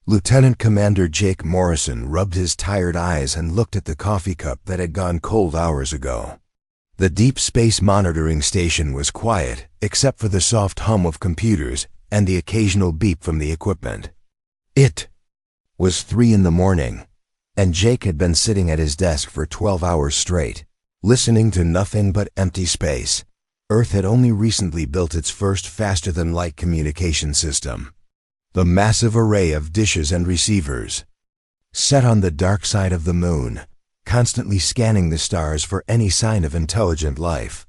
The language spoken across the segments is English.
Lieutenant Commander Jake Morrison rubbed his tired eyes and looked at the coffee cup that had gone cold hours ago. The deep space monitoring station was quiet, except for the soft hum of computers and the occasional beep from the equipment. It was 3 in the morning, and Jake had been sitting at his desk for 12 hours straight, listening to nothing but empty space. Earth had only recently built its first faster-than-light communication system. The massive array of dishes and receivers, set on the dark side of the moon, constantly scanning the stars for any sign of intelligent life.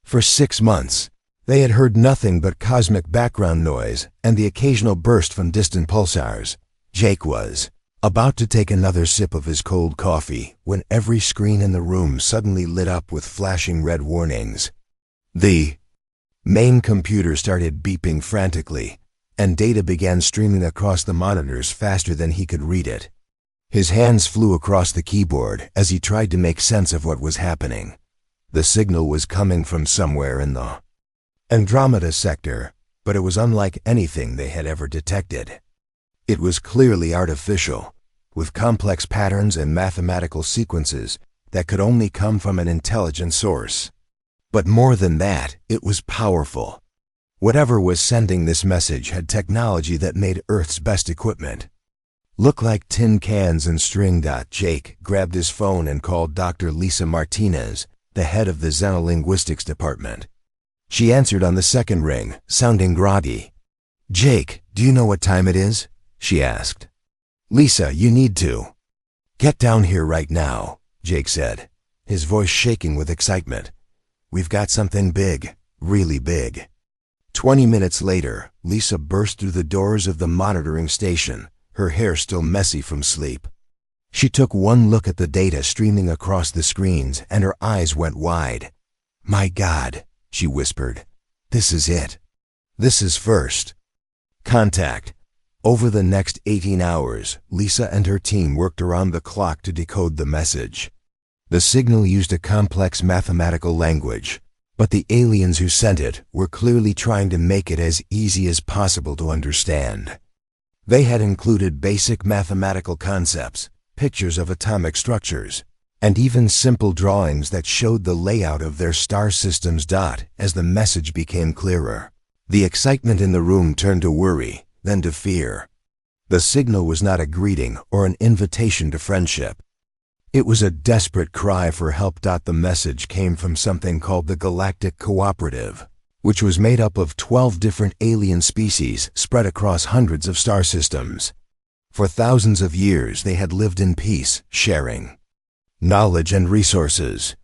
For 6 months, they had heard nothing but cosmic background noise and the occasional burst from distant pulsars. Jake was about to take another sip of his cold coffee when every screen in the room suddenly lit up with flashing red warnings. The main computer started beeping frantically, and data began streaming across the monitors faster than he could read it. His hands flew across the keyboard as he tried to make sense of what was happening. The signal was coming from somewhere in the Andromeda sector, but it was unlike anything they had ever detected. It was clearly artificial, with complex patterns and mathematical sequences that could only come from an intelligent source. But more than that, it was powerful. Whatever was sending this message had technology that made Earth's best equipment look like tin cans and string. Jake grabbed his phone and called Dr. Lisa Martinez, the head of the Xenolinguistics department. She answered on the second ring, sounding groggy. "Jake, do you know what time it is?" she asked. "Lisa, you need to get down here right now," Jake said, his voice shaking with excitement. "We've got something big, really big." 20 minutes later, Lisa burst through the doors of the monitoring station, her hair still messy from sleep. She took one look at the data streaming across the screens and her eyes went wide. "My God," she whispered. "This is it. This is first contact." Over the next 18 hours, Lisa and her team worked around the clock to decode the message. The signal used a complex mathematical language, but the aliens who sent it were clearly trying to make it as easy as possible to understand. They had included basic mathematical concepts, pictures of atomic structures, and even simple drawings that showed the layout of their star systems. As the message became clearer, the excitement in the room turned to worry, then to fear. The signal was not a greeting or an invitation to friendship. It was a desperate cry for help. The message came from something called the Galactic Cooperative, which was made up of 12 different alien species spread across hundreds of star systems. For thousands of years they had lived in peace, sharing knowledge and resources.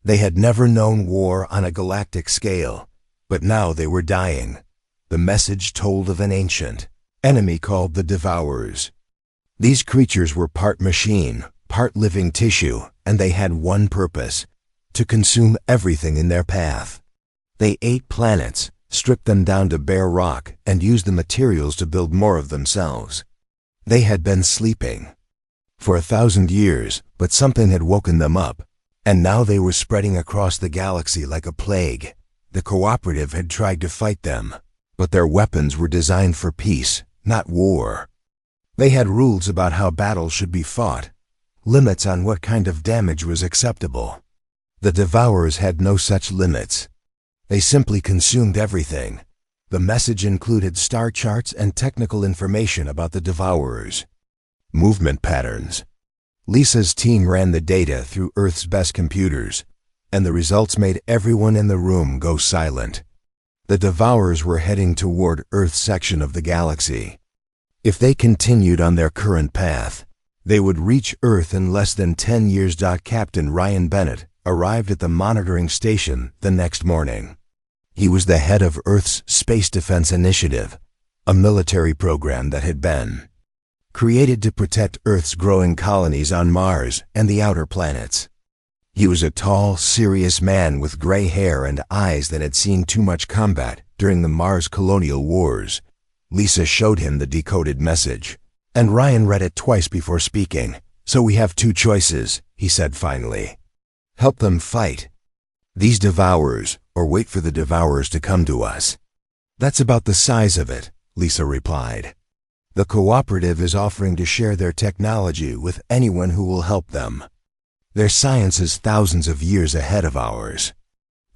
They had never known war on a galactic scale, but now they were dying. The message told of an ancient enemy called the Devourers. These creatures were part machine, part living tissue, and they had one purpose: to consume everything in their path. They ate planets, stripped them down to bare rock, and used the materials to build more of themselves. They had been sleeping for 1,000 years, but something had woken them up, and now they were spreading across the galaxy like a plague. The cooperative had tried to fight them, but their weapons were designed for peace, not war. They had rules about how battles should be fought, limits on what kind of damage was acceptable. The Devourers had no such limits. They simply consumed everything. The message included star charts and technical information about the Devourers. Movement patterns. Lisa's team ran the data through Earth's best computers, and the results made everyone in the room go silent. The Devourers were heading toward Earth's section of the galaxy. If they continued on their current path, they would reach Earth in less than 10 years. Captain Ryan Bennett arrived at the monitoring station the next morning. He was the head of Earth's Space Defense Initiative, a military program that had been created to protect Earth's growing colonies on Mars and the outer planets. He was a tall, serious man with gray hair and eyes that had seen too much combat during the Mars colonial wars. Lisa showed him the decoded message, and Ryan read it twice before speaking. "So we have 2 choices," he said finally. "Help them fight these Devourers, or wait for the Devourers to come to us." "That's about the size of it," Lisa replied. The cooperative is offering to share their technology with anyone who will help them. Their science is thousands of years ahead of ours.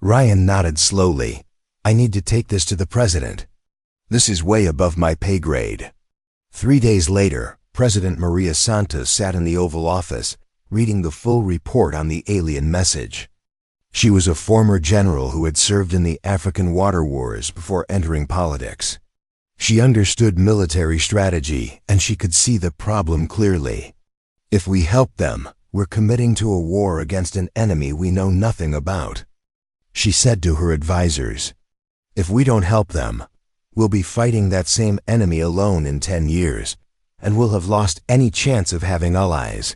Ryan nodded slowly. I need to take this to the president. This is way above my pay grade. 3 days later, President Maria Santos sat in the Oval Office, reading the full report on the alien message. She was a former general who had served in the African water wars before entering politics. She understood military strategy, and she could see the problem clearly. If we help them, we're committing to a war against an enemy we know nothing about. She said to her advisors, if we don't help them, we'll be fighting that same enemy alone in 10 years, and we'll have lost any chance of having allies.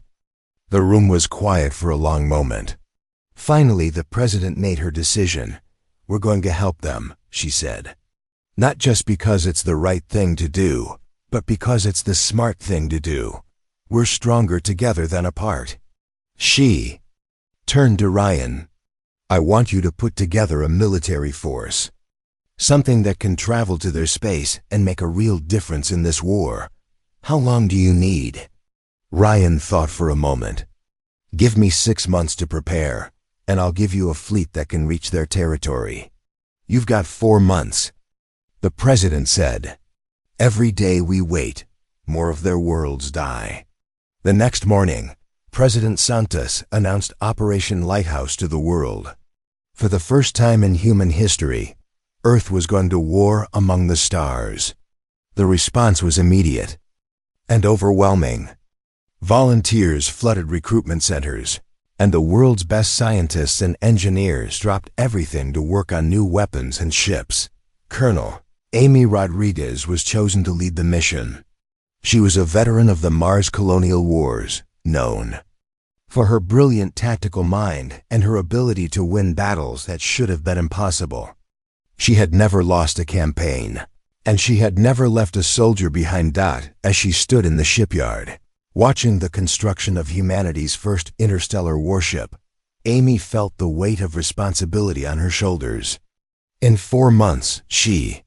The room was quiet for a long moment. Finally, the president made her decision. We're going to help them, she said. Not just because it's the right thing to do, but because it's the smart thing to do. We're stronger together than apart. She turned to Ryan. I want you to put together a military force. Something that can travel to their space and make a real difference in this war. How long do you need? Ryan thought for a moment. Give me 6 months to prepare, and I'll give you a fleet that can reach their territory. You've got 4 months. The president said, every day we wait, more of their worlds die. The next morning, President Santos announced Operation Lighthouse to the world. For the first time in human history, Earth was going to war among the stars. The response was immediate and overwhelming. Volunteers flooded recruitment centers, and the world's best scientists and engineers dropped everything to work on new weapons and ships. Colonel Amy Rodriguez was chosen to lead the mission. She was a veteran of the Mars colonial wars, known for her brilliant tactical mind and her ability to win battles that should have been impossible. She had never lost a campaign, and she had never left a soldier behind. As she stood in the shipyard, watching the construction of humanity's first interstellar warship, Amy felt the weight of responsibility on her shoulders. In 4 months, she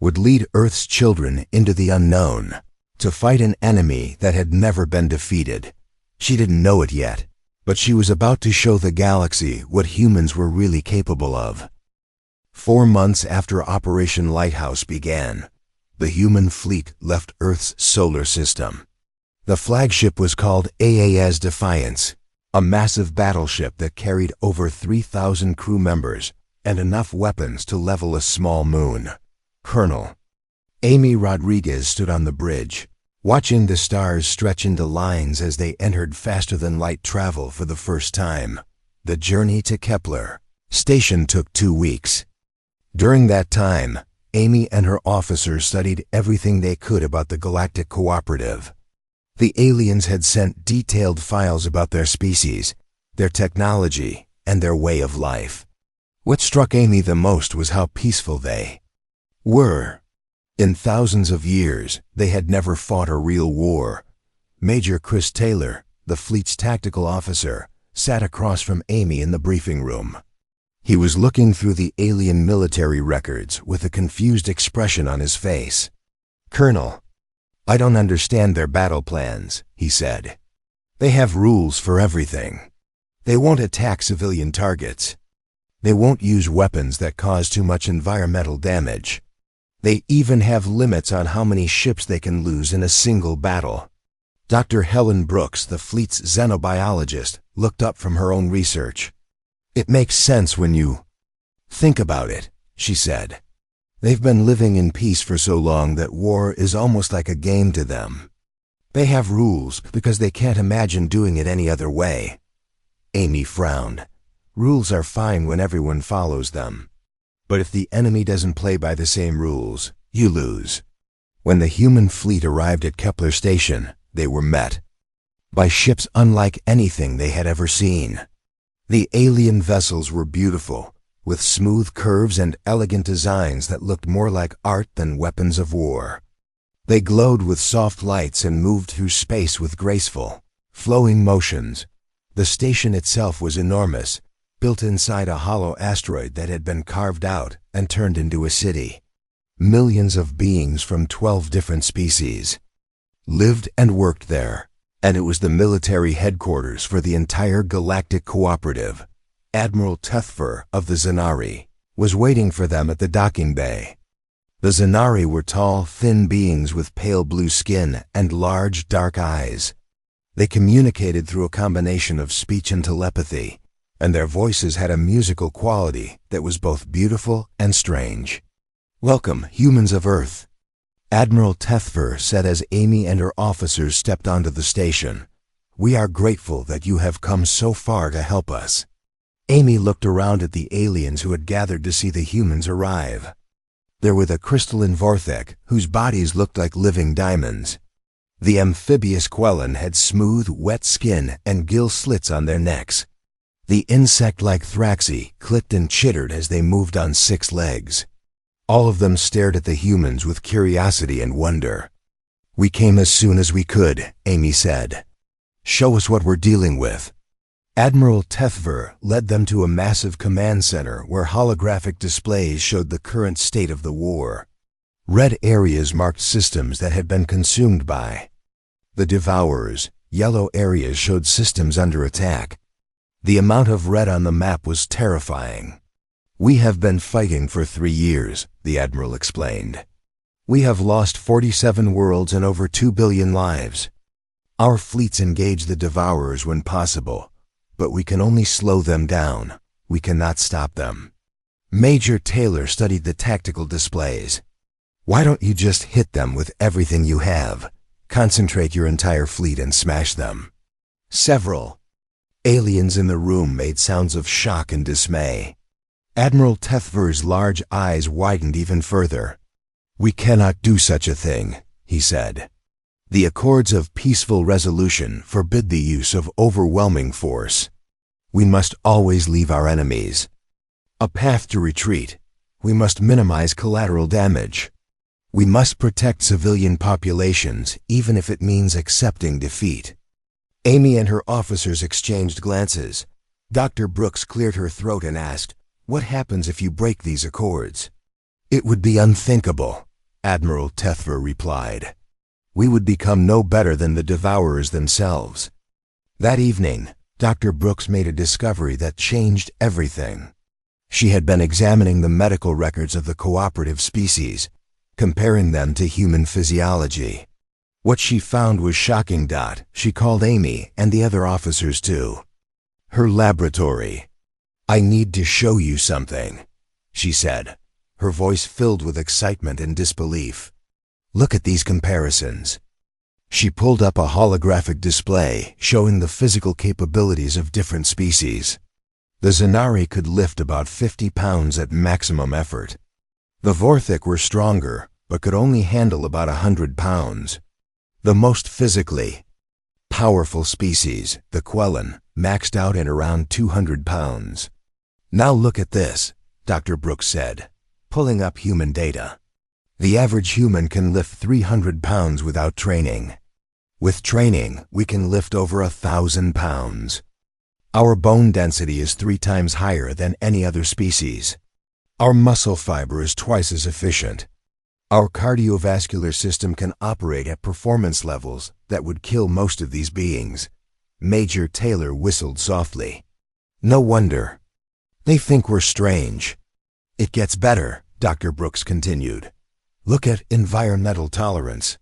would lead Earth's children into the unknown, to fight an enemy that had never been defeated. She didn't know it yet, but she was about to show the galaxy what humans were really capable of. 4 months after Operation Lighthouse began, the human fleet left Earth's solar system. The flagship was called AAS Defiance, a massive battleship that carried over 3,000 crew members and enough weapons to level a small moon. Colonel Amy Rodriguez stood on the bridge, watching the stars stretch into lines as they entered faster-than-light travel for the first time. The journey to Kepler station took 2 weeks. During that time, Amy and her officers studied everything they could about the Galactic Cooperative. The aliens had sent detailed files about their species, their technology, and their way of life. What struck Amy the most was how peaceful they were. In thousands of years, they had never fought a real war. Major Chris Taylor, the fleet's tactical officer, sat across from Amy in the briefing room. He was looking through the alien military records with a confused expression on his face. Colonel, I don't understand their battle plans, he said. They have rules for everything. They won't attack civilian targets. They won't use weapons that cause too much environmental damage. They even have limits on how many ships they can lose in a single battle. Dr. Helen Brooks, the fleet's xenobiologist, looked up from her own research. It makes sense when you think about it, she said. They've been living in peace for so long that war is almost like a game to them. They have rules because they can't imagine doing it any other way. Amy frowned. Rules are fine when everyone follows them. But if the enemy doesn't play by the same rules, you lose. When the human fleet arrived at Kepler Station, they were met by ships unlike anything they had ever seen. The alien vessels were beautiful, with smooth curves and elegant designs that looked more like art than weapons of war. They glowed with soft lights and moved through space with graceful, flowing motions. The station itself was enormous, built inside a hollow asteroid that had been carved out and turned into a city. Millions of beings from 12 different species, lived and worked there, and it was the military headquarters for the entire Galactic Cooperative. Admiral Tethfer of the Zanari was waiting for them at the docking bay. The Zanari were tall, thin beings with pale blue skin and large, dark eyes. They communicated through a combination of speech and telepathy, and their voices had a musical quality that was both beautiful and strange. "Welcome, humans of Earth," Admiral Tethfer said as Amy and her officers stepped onto the station. "We are grateful that you have come so far to help us." Amy looked around at the aliens who had gathered to see the humans arrive. There were the crystalline Vorthek, whose bodies looked like living diamonds. The amphibious Quellan had smooth, wet skin and gill slits on their necks. The insect-like Thraxi clicked and chittered as they moved on 6 legs. All of them stared at the humans with curiosity and wonder. "We came as soon as we could," Amy said. "Show us what we're dealing with." Admiral Tethver led them to a massive command center where holographic displays showed the current state of the war. Red areas marked systems that had been consumed by the Devourers. Yellow areas showed systems under attack. The amount of red on the map was terrifying. "We have been fighting for 3 years," the Admiral explained. "We have lost 47 worlds and over 2 billion lives. Our fleets engage the Devourers when possible, but we can only slow them down. We cannot stop them." Major Taylor studied the tactical displays. "Why don't you just hit them with everything you have? Concentrate your entire fleet and smash them." Several aliens in the room made sounds of shock and dismay. Admiral Tethver's large eyes widened even further. "We cannot do such a thing," he said. "The Accords of Peaceful Resolution forbid the use of overwhelming force. We must always leave our enemies a path to retreat. We must minimize collateral damage. We must protect civilian populations, even if it means accepting defeat." Amy and her officers exchanged glances. Dr. Brooks cleared her throat and asked, "What happens if you break these accords?" "It would be unthinkable," Admiral Tethver replied. "We would become no better than the Devourers themselves." That evening, Dr. Brooks made a discovery that changed everything. She had been examining the medical records of the cooperative species, comparing them to human physiology. What she found was shocking. She called Amy and the other officers to her laboratory. "I need to show you something," she said, her voice filled with excitement and disbelief. "Look at these comparisons." She pulled up a holographic display showing the physical capabilities of different species. The Zanari could lift about 50 pounds at maximum effort. The Vorthek were stronger, but could only handle about 100 pounds. The most physically powerful species, the Quellan, maxed out at around 200 pounds. "Now look at this," Dr. Brooks said, pulling up human data. "The average human can lift 300 pounds without training. With training, we can lift over 1,000 pounds. Our bone density is 3 times higher than any other species. Our muscle fiber is twice as efficient. Our cardiovascular system can operate at performance levels that would kill most of these beings." Major Taylor whistled softly. "No wonder. They think we're strange." "It gets better," Dr. Brooks continued. "Look at environmental tolerance.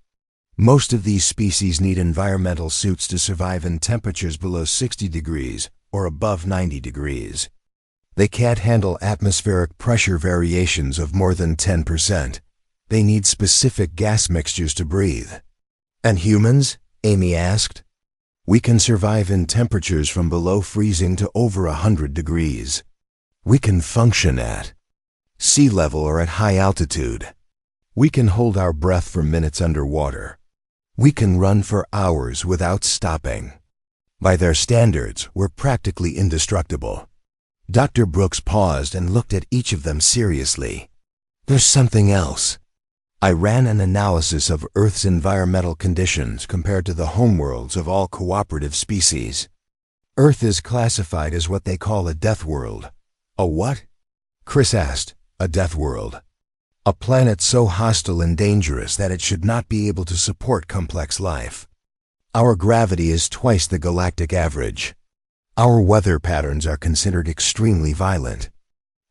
Most of these species need environmental suits to survive in temperatures below 60 degrees or above 90 degrees. They can't handle atmospheric pressure variations of more than 10%. They need specific gas mixtures to breathe." "And humans?" Amy asked. "We can survive in temperatures from below freezing to over 100 degrees. We can function at sea level or at high altitude. We can hold our breath for minutes underwater. We can run for hours without stopping. By their standards, we're practically indestructible." Dr. Brooks paused and looked at each of them seriously. "There's something else. I ran an analysis of Earth's environmental conditions compared to the homeworlds of all cooperative species. Earth is classified as what they call a death world." "A what?" Chris asked. "A death world. A planet so hostile and dangerous that it should not be able to support complex life. Our gravity is twice the galactic average. Our weather patterns are considered extremely violent.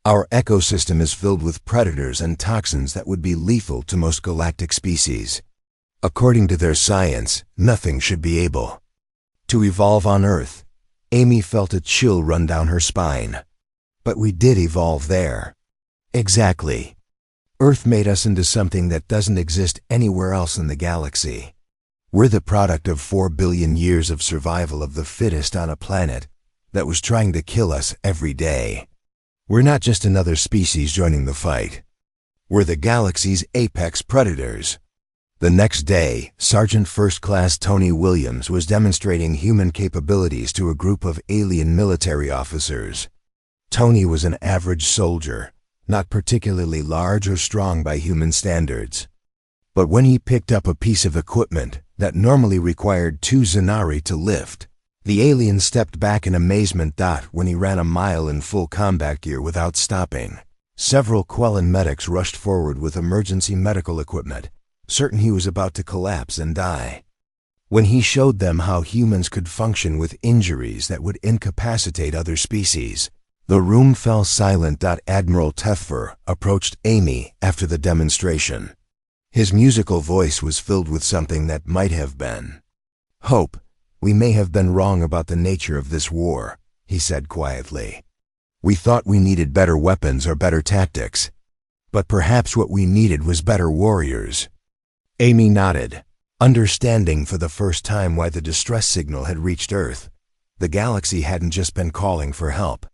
Our ecosystem is filled with predators and toxins that would be lethal to most galactic species. According to their science, nothing should be able to evolve on Earth. Amy felt a chill run down her spine. But we did evolve there. Exactly. Earth made us into something that doesn't exist anywhere else in the galaxy. We're the product of 4 billion years of survival of the fittest on a planet that was trying to kill us every day. We're not just another species joining the fight. We're the galaxy's apex predators. The next day, Sergeant First Class Tony Williams was demonstrating human capabilities to a group of alien military officers. Tony was an average soldier, not particularly large or strong by human standards. But when he picked up a piece of equipment that normally required 2 Zanari to lift, the alien stepped back in amazement. When he ran a mile in full combat gear without stopping, several Quellan medics rushed forward with emergency medical equipment, certain he was about to collapse and die. When he showed them how humans could function with injuries that would incapacitate other species, the room fell silent. Admiral Tethfer approached Amy after the demonstration. His musical voice was filled with something that might have been hope. We may have been wrong about the nature of this war, he said quietly. We thought we needed better weapons or better tactics. But perhaps what we needed was better warriors. Amy nodded, understanding for the first time why the distress signal had reached Earth. The galaxy hadn't just been calling for help.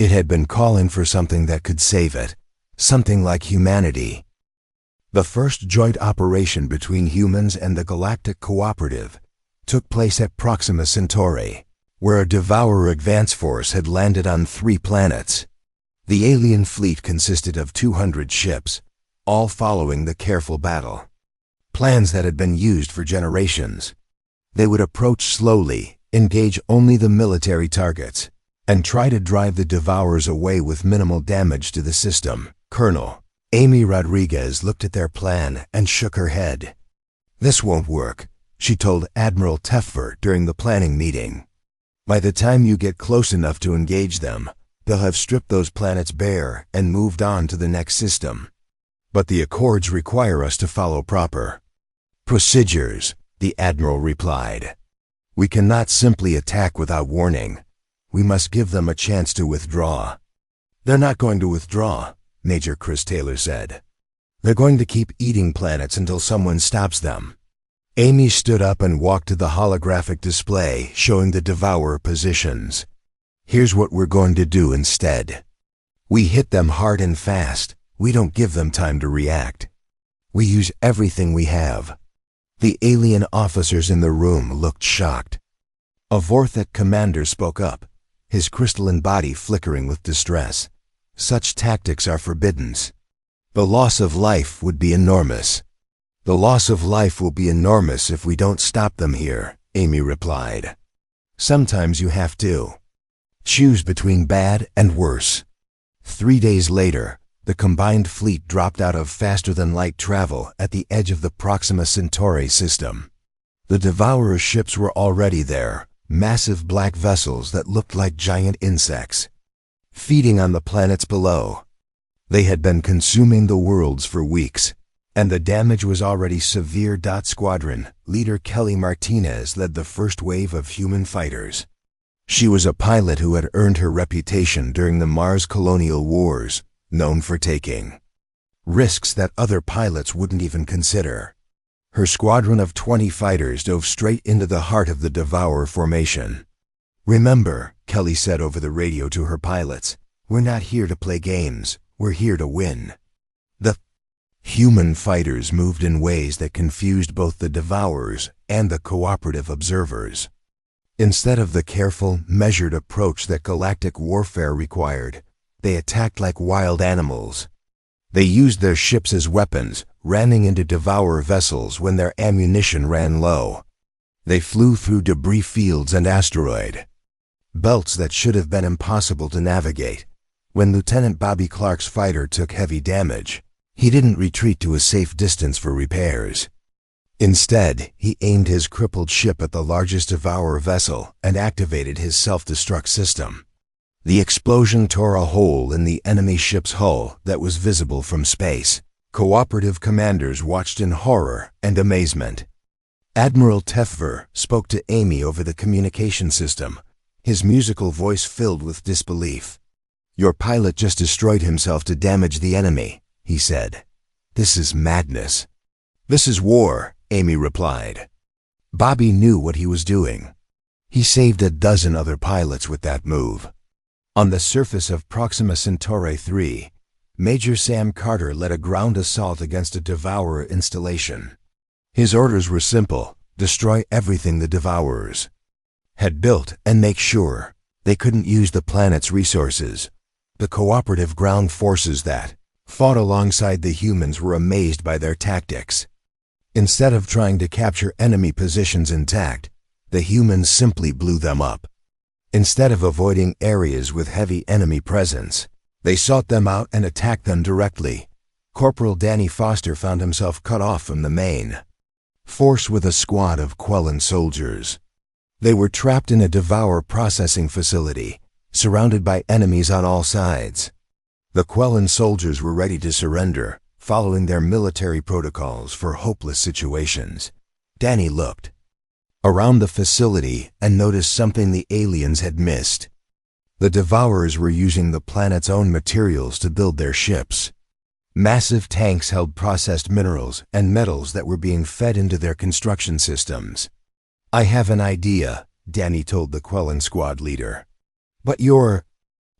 It had been calling for something that could save it, something like humanity. The first joint operation between humans and the Galactic Cooperative took place at Proxima Centauri, where a Devourer advance force had landed on 3 planets. The alien fleet consisted of 200 ships, all following the careful battle plans that had been used for generations. They would approach slowly, engage only the military targets, and try to drive the Devourers away with minimal damage to the system. Colonel Amy Rodriguez looked at their plan and shook her head. This won't work, she told Admiral Tethfer during the planning meeting. By the time you get close enough to engage them, they'll have stripped those planets bare and moved on to the next system. But the Accords require us to follow proper procedures, the Admiral replied. We cannot simply attack without warning. We must give them a chance to withdraw. They're not going to withdraw, Major Chris Taylor said. They're going to keep eating planets until someone stops them. Amy stood up and walked to the holographic display showing the Devourer positions. Here's what we're going to do instead. We hit them hard and fast. We don't give them time to react. We use everything we have. The alien officers in the room looked shocked. A Vorthek commander spoke up, his crystalline body flickering with distress. Such tactics are forbidden. The loss of life would be enormous. The loss of life will be enormous if we don't stop them here, Amy replied. Sometimes you have to choose between bad and worse. 3 days later, the combined fleet dropped out of faster-than-light travel at the edge of the Proxima Centauri system. The Devourer ships were already there, massive black vessels that looked like giant insects, feeding on the planets below. They had been consuming the worlds for weeks, and the damage was already severe. Squadron leader Kelly Martinez led the first wave of human fighters. She was a pilot who had earned her reputation during the Mars colonial wars, known for taking risks that other pilots wouldn't even consider. Her squadron of 20 fighters dove straight into the heart of the Devourer formation. Remember, Kelly said over the radio to her pilots, we're not here to play games, we're here to win. The human fighters moved in ways that confused both the Devourers and the cooperative observers. Instead of the careful, measured approach that galactic warfare required, they attacked like wild animals. They used their ships as weapons, ramming into Devourer vessels when their ammunition ran low. They flew through debris fields and asteroid belts that should have been impossible to navigate. When Lieutenant Bobby Clark's fighter took heavy damage, He didn't retreat to a safe distance for repairs. Instead, he aimed his crippled ship at the largest Devourer vessel and activated his self-destruct system. The explosion tore a hole in the enemy ship's hull that was visible from space. Cooperative commanders watched in horror and amazement. Admiral Tefver spoke to Amy over the communication system, his musical voice filled with disbelief. "Your pilot just destroyed himself to damage the enemy," he said. "This is madness." "This is war," Amy replied. Bobby knew what he was doing. He saved a dozen other pilots with that move. On the surface of Proxima Centauri 3, Major Sam Carter led a ground assault against a Devourer installation. His orders were simple: destroy everything the Devourers had built and make sure they couldn't use the planet's resources. The cooperative ground forces that fought alongside the humans were amazed by their tactics. Instead of trying to capture enemy positions intact, the humans simply blew them up. Instead of avoiding areas with heavy enemy presence, they sought them out and attacked them directly. Corporal Danny Foster found himself cut off from the main force with a squad of Quellan soldiers. They were trapped in a Devourer processing facility, surrounded by enemies on all sides. The Quellan soldiers were ready to surrender, following their military protocols for hopeless situations. Danny looked around the facility and noticed something the aliens had missed. The Devourers were using the planet's own materials to build their ships. Massive tanks held processed minerals and metals that were being fed into their construction systems. "I have an idea," Danny told the Quellan squad leader. "But you're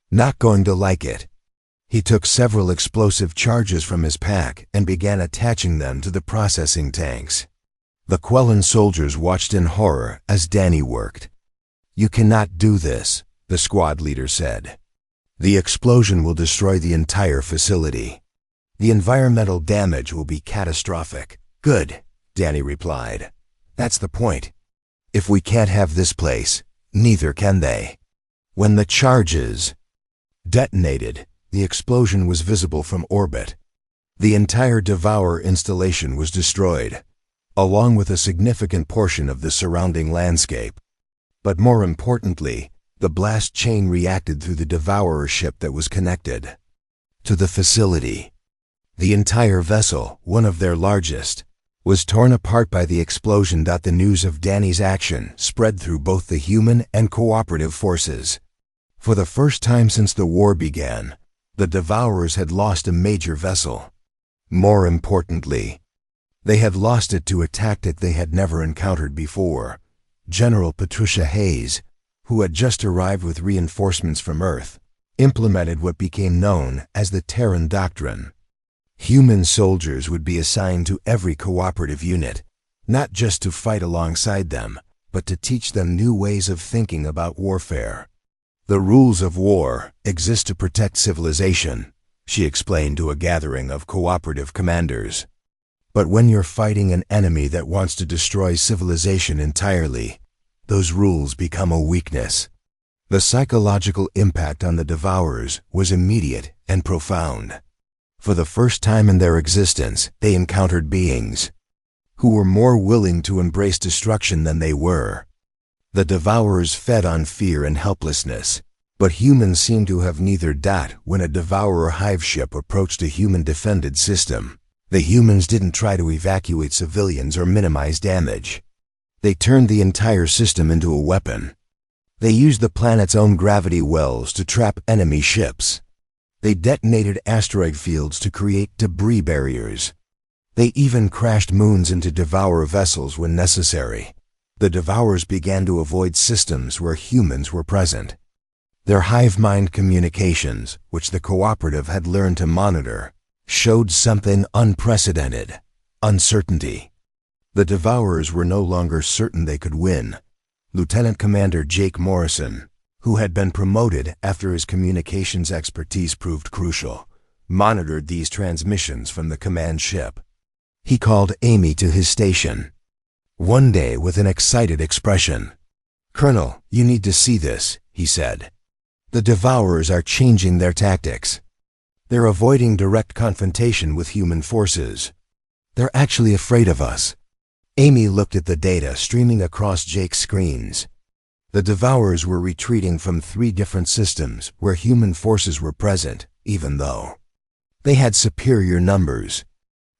not going to like it." He took several explosive charges from his pack and began attaching them to the processing tanks. The Quellan soldiers watched in horror as Danny worked. "You cannot do this," the squad leader said. "The explosion will destroy the entire facility. The environmental damage will be catastrophic." "Good," Danny replied. "That's the point. If we can't have this place, neither can they." When the charges detonated, the explosion was visible from orbit. The entire Devourer installation was destroyed, along with a significant portion of the surrounding landscape. But more importantly, the blast chain reacted through the Devourer ship that was connected to the facility. The entire vessel, one of their largest, was torn apart by the explosion. The news of Danny's action spread through both the human and cooperative forces. For the first time since the war began, the Devourers had lost a major vessel. More importantly, they had lost it to a tactic they had never encountered before. General Patricia Hayes, who had just arrived with reinforcements from Earth, implemented what became known as the Terran Doctrine. Human soldiers would be assigned to every cooperative unit, not just to fight alongside them, but to teach them new ways of thinking about warfare. "The rules of war exist to protect civilization," she explained to a gathering of cooperative commanders. "But when you're fighting an enemy that wants to destroy civilization entirely, those rules become a weakness." The psychological impact on the Devourers was immediate and profound. For the first time in their existence, they encountered beings who were more willing to embrace destruction than they were. The Devourers fed on fear and helplessness, but humans seemed to have neither. When a Devourer hive ship approached a human-defended system, the humans didn't try to evacuate civilians or minimize damage. They turned the entire system into a weapon. They used the planet's own gravity wells to trap enemy ships. They detonated asteroid fields to create debris barriers. They even crashed moons into Devourer vessels when necessary. The Devourers began to avoid systems where humans were present. Their hive-mind communications, which the cooperative had learned to monitor, showed something unprecedented: uncertainty. The Devourers were no longer certain they could win. Lieutenant Commander Jake Morrison, who had been promoted after his communications expertise proved crucial, monitored these transmissions from the command ship. He called Amy to his station one day with an excited expression. "Colonel, you need to see this," he said. "The Devourers are changing their tactics. They're avoiding direct confrontation with human forces. They're actually afraid of us. Amy looked at the data streaming across Jake's screens. The Devourers were retreating from 3 different systems where human forces were present, even though they had superior numbers.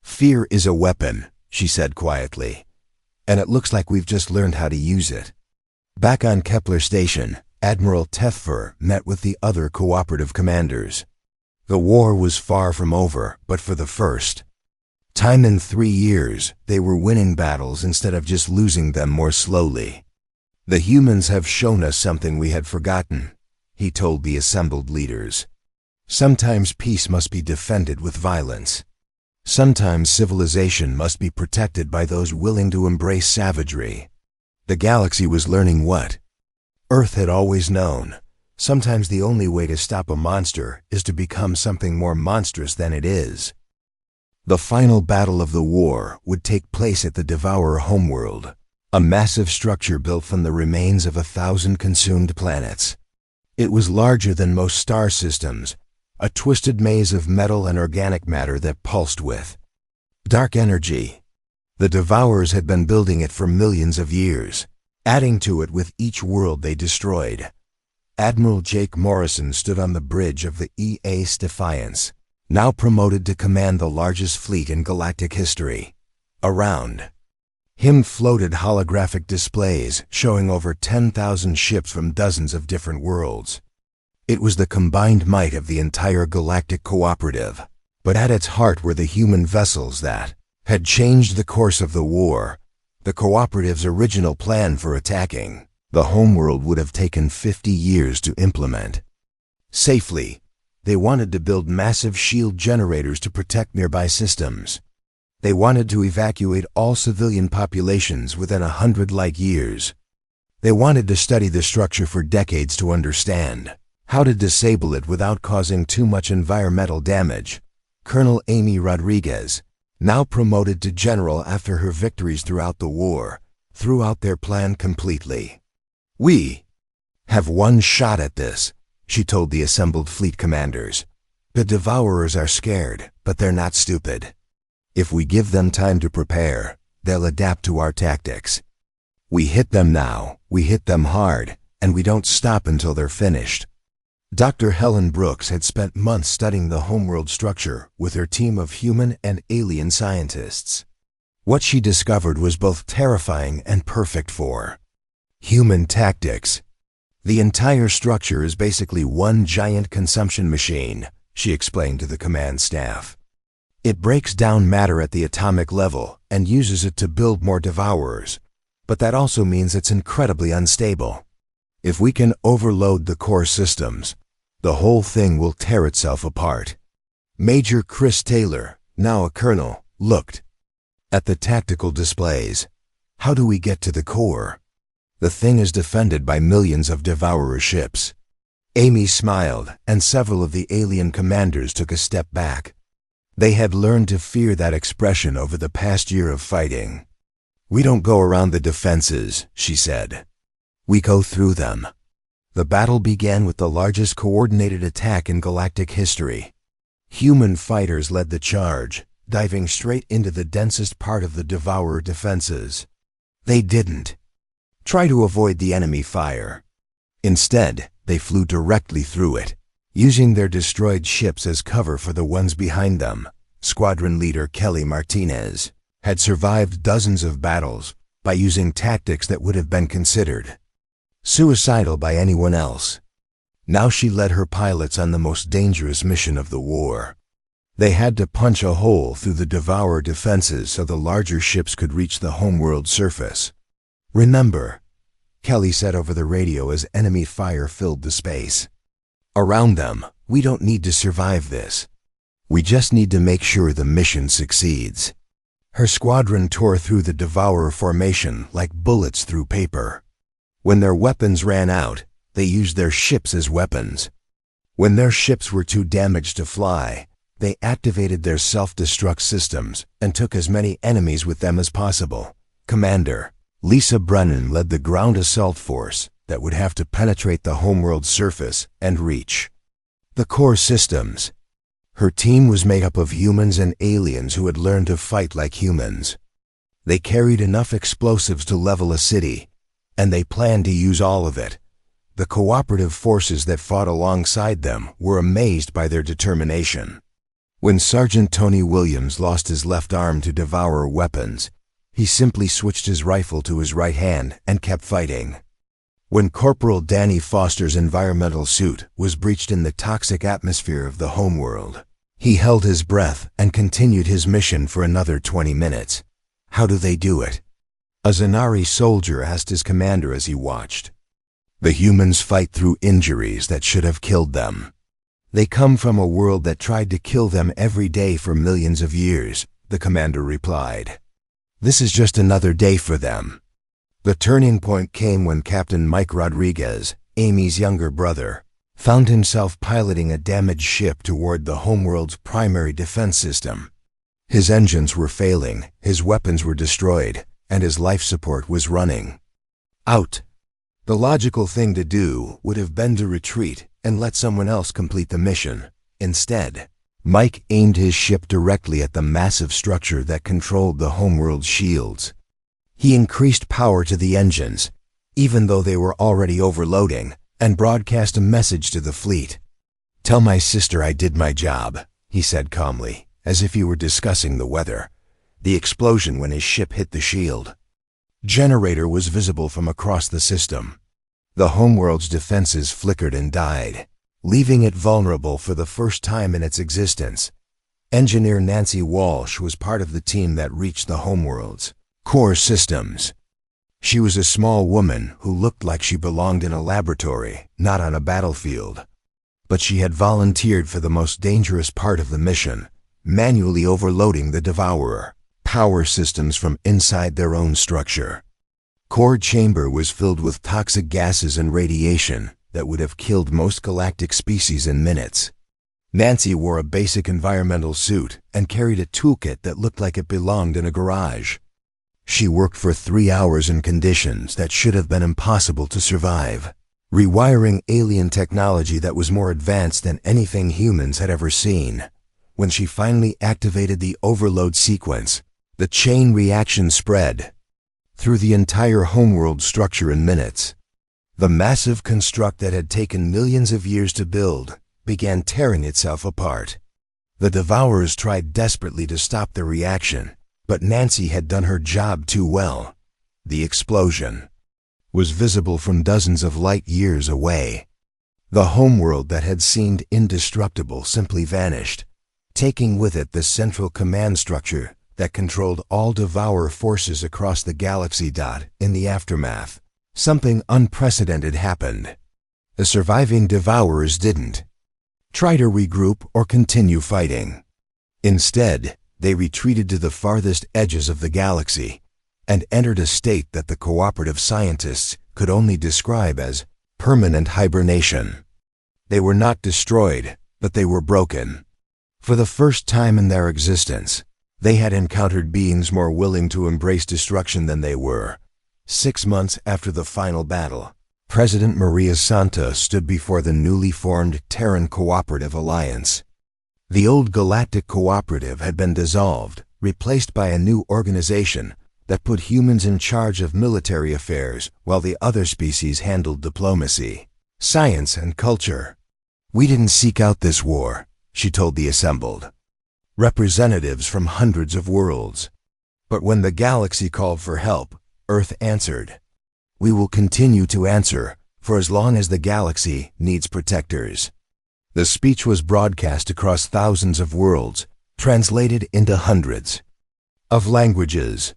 Fear is a weapon, she said quietly, and it looks like we've just learned how to use it. Back on Kepler Station, Admiral Tethfer met with the other cooperative commanders. The war was far from over, but for the first time in 3 years, they were winning battles instead of just losing them more slowly. The humans have shown us something we had forgotten, he told the assembled leaders. Sometimes peace must be defended with violence. Sometimes civilization must be protected by those willing to embrace savagery. The galaxy was learning what Earth had always known. Sometimes the only way to stop a monster is to become something more monstrous than it is. The final battle of the war would take place at the Devourer homeworld, a massive structure built from the remains of 1,000 consumed planets. It was larger than most star systems, a twisted maze of metal and organic matter that pulsed with dark energy. The Devourers had been building it for millions of years, adding to it with each world they destroyed. Admiral Jake Morrison stood on the bridge of the EA's Defiance, now promoted to command the largest fleet in galactic history. Around him floated holographic displays showing over 10,000 ships from dozens of different worlds. It was the combined might of the entire galactic cooperative, but at its heart were the human vessels that had changed the course of the war. The cooperative's original plan for attacking the homeworld would have taken 50 years to implement safely. They wanted to build massive shield generators to protect nearby systems. They wanted to evacuate all civilian populations within 100 light years. They wanted to study the structure for decades to understand how to disable it without causing too much environmental damage. Colonel Amy Rodriguez, now promoted to general after her victories throughout the war, threw out their plan completely. "We have one shot at this," she told the assembled fleet commanders. "The Devourers are scared, but they're not stupid. If we give them time to prepare, they'll adapt to our tactics. We hit them now, we hit them hard, and we don't stop until they're finished." Dr. Helen Brooks had spent months studying the homeworld structure with her team of human and alien scientists. What she discovered was both terrifying and perfect for human tactics. "The entire structure is basically one giant consumption machine," she explained to the command staff. "It breaks down matter at the atomic level and uses it to build more Devourers, but that also means it's incredibly unstable. If we can overload the core systems, the whole thing will tear itself apart." Major Chris Taylor, now a colonel, looked at the tactical displays. "How do we get to the core? The thing is defended by millions of Devourer ships." Amy smiled, and several of the alien commanders took a step back. They had learned to fear that expression over the past year of fighting. "We don't go around the defenses," she said. "We go through them." The battle began with the largest coordinated attack in galactic history. Human fighters led the charge, diving straight into the densest part of the Devourer defenses. They didn't try to avoid the enemy fire. Instead, they flew directly through it, using their destroyed ships as cover for the ones behind them. Squadron leader Kelly Martinez had survived dozens of battles by using tactics that would have been considered suicidal by anyone else. Now she led her pilots on the most dangerous mission of the war. They had to punch a hole through the Devourer defenses so the larger ships could reach the homeworld surface. "Remember," Kelly said over the radio as enemy fire filled the space. "Around them, we don't need to survive this. We just need to make sure the mission succeeds." Her squadron tore through the Devourer formation like bullets through paper. When their weapons ran out, they used their ships as weapons. When their ships were too damaged to fly, they activated their self-destruct systems and took as many enemies with them as possible. Commander Lisa Brennan led the ground assault force that would have to penetrate the homeworld surface and reach the core systems. Her team was made up of humans and aliens who had learned to fight like humans. They carried enough explosives to level a city, and they planned to use all of it. The cooperative forces that fought alongside them were amazed by their determination. When Sergeant Tony Williams lost his left arm to devour weapons, he simply switched his rifle to his right hand and kept fighting. When Corporal Danny Foster's environmental suit was breached in the toxic atmosphere of the homeworld, he held his breath and continued his mission for another 20 minutes. How do they do it? A Zanari soldier asked his commander as he watched. The humans fight through injuries that should have killed them. They come from a world that tried to kill them every day for millions of years, the commander replied. This is just another day for them. The turning point came when Captain Mike Rodriguez, Amy's younger brother, found himself piloting a damaged ship toward the homeworld's primary defense system. His engines were failing, his weapons were destroyed, and his life support was running out. The logical thing to do would have been to retreat and let someone else complete the mission. Instead, Mike aimed his ship directly at the massive structure that controlled the homeworld's shields. He increased power to the engines, even though they were already overloading, and broadcast a message to the fleet. "Tell my sister I did my job," he said calmly, as if he were discussing the weather. The explosion when his ship hit the shield. Generator was visible from across the system. The homeworld's defenses flickered and died, leaving it vulnerable for the first time in its existence. Engineer Nancy Walsh was part of the team that reached the homeworld's core systems. She was a small woman who looked like she belonged in a laboratory, not on a battlefield. But she had volunteered for the most dangerous part of the mission, manually overloading the Devourer power systems from inside their own structure. Core chamber was filled with toxic gases and radiation that would have killed most galactic species in minutes. Nancy wore a basic environmental suit and carried a toolkit that looked like it belonged in a garage. She worked for 3 hours in conditions that should have been impossible to survive, rewiring alien technology that was more advanced than anything humans had ever seen. When she finally activated the overload sequence, the chain reaction spread through the entire homeworld structure in minutes. The massive construct that had taken millions of years to build began tearing itself apart. The Devourers tried desperately to stop the reaction, but Nancy had done her job too well. The explosion was visible from dozens of light years away. The homeworld that had seemed indestructible simply vanished, taking with it the central command structure that controlled all Devourer forces across the galaxy. In the aftermath, something unprecedented happened. The surviving Devourers didn't try to regroup or continue fighting. Instead, they retreated to the farthest edges of the galaxy and entered a state that the cooperative scientists could only describe as permanent hibernation. They were not destroyed, but they were broken. For the first time in their existence, they had encountered beings more willing to embrace destruction than they were. 6 months after the final battle, President Maria Santa stood before the newly formed Terran Cooperative Alliance. The old Galactic Cooperative had been dissolved, replaced by a new organization that put humans in charge of military affairs while the other species handled diplomacy, science, and culture. "We didn't seek out this war," she told the assembled representatives from hundreds of worlds. "But when the galaxy called for help, Earth answered. We will continue to answer for as long as the galaxy needs protectors." The speech was broadcast across thousands of worlds, translated into hundreds of languages.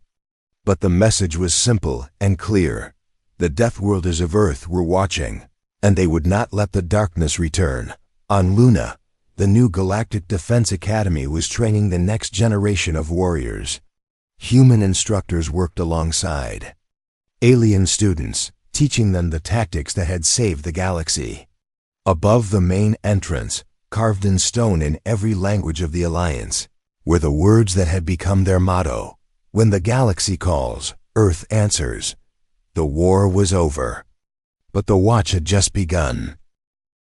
But the message was simple and clear. The Deathworlders of Earth were watching, and they would not let the darkness return. On Luna, the new Galactic Defense Academy was training the next generation of warriors. Human instructors worked alongside alien students, teaching them the tactics that had saved the galaxy. Above the main entrance, carved in stone in every language of the Alliance, were the words that had become their motto: "When the galaxy calls, Earth answers." The war was over. But the watch had just begun.